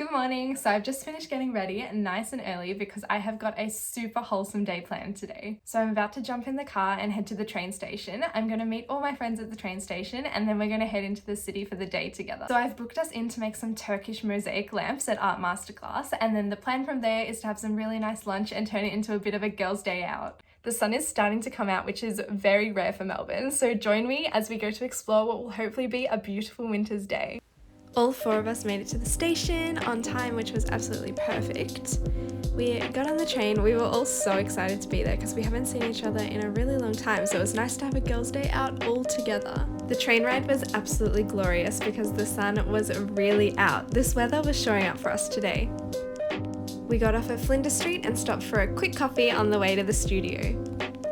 Good morning. So I've just finished getting ready nice and early because I have got a super wholesome day planned today. So I'm about to jump in the car and head to the train station. I'm going to meet all my friends at the train station and then we're going to head into the city for the day together. So I've booked us in to make some Turkish mosaic lamps at Art Masterclass, and then the plan from there is to have some really nice lunch and turn it into a bit of a girls' day out. The sun is starting to come out, which is very rare for Melbourne, so join me as we go to explore what will hopefully be a beautiful winter's day. All four of us made it to the station on time, which was absolutely perfect. We got on the train. We were all so excited to be there because we haven't seen each other in a really long time, so it was nice to have a girls' day out all together. The train ride was absolutely glorious because the sun was really out. This weather was showing up for us today. We got off at Flinders Street and stopped for a quick coffee on the way to the studio.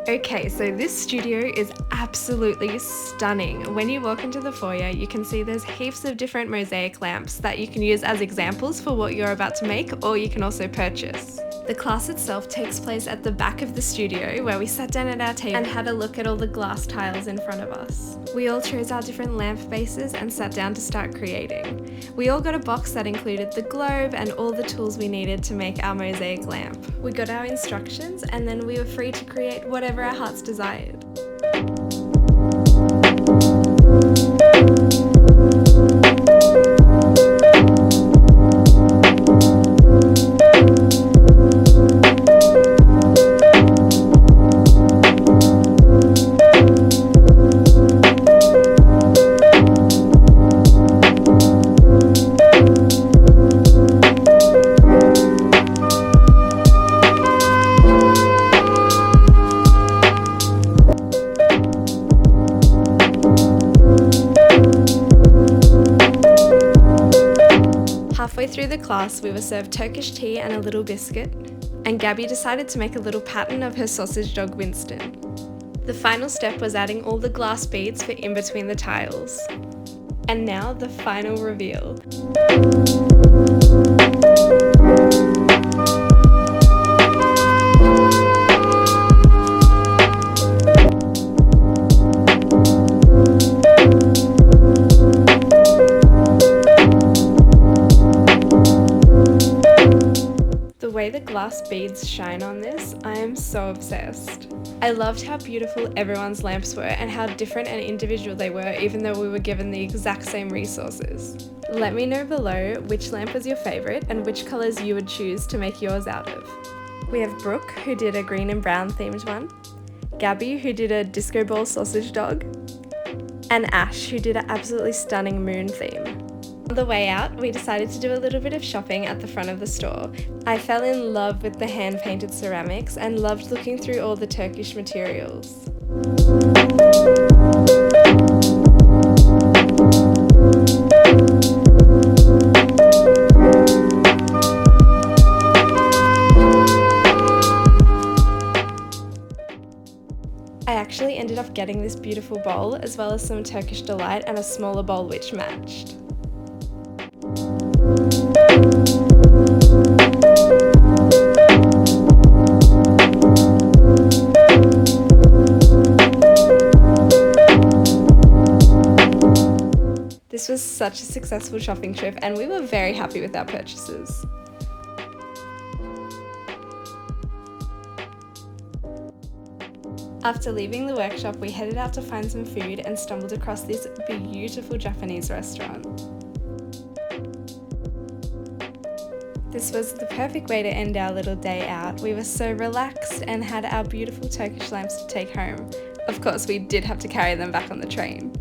Okay, so this studio is absolutely stunning. When you walk into the foyer, you can see there's heaps of different mosaic lamps that you can use as examples for what you're about to make, or you can also purchase. The class itself takes place at the back of the studio, where we sat down at our table and had a look at all the glass tiles in front of us. We all chose our different lamp bases and sat down to start creating. We all got a box that included the globe and all the tools we needed to make our mosaic lamp. We got our instructions and then we were free to create whatever our hearts desired. Halfway through the class, we were served Turkish tea and a little biscuit, and Gabby decided to make a little pattern of her sausage dog Winston. The final step was adding all the glass beads for in between the tiles. And now the final reveal. The way the glass beads shine on this, I am so obsessed. I loved how beautiful everyone's lamps were and how different and individual they were, even though we were given the exact same resources. Let me know below which lamp was your favourite and which colours you would choose to make yours out of. We have Brooke, who did a green and brown themed one, Gabby, who did a disco ball sausage dog, and Ash, who did an absolutely stunning moon theme. On the way out, we decided to do a little bit of shopping at the front of the store. I fell in love with the hand-painted ceramics and loved looking through all the Turkish materials. I actually ended up getting this beautiful bowl as well as some Turkish delight and a smaller bowl which matched. This was such a successful shopping trip and we were very happy with our purchases. After leaving the workshop, we headed out to find some food and stumbled across this beautiful Japanese restaurant. This was the perfect way to end our little day out. We were so relaxed and had our beautiful Turkish lamps to take home. Of course, we did have to carry them back on the train.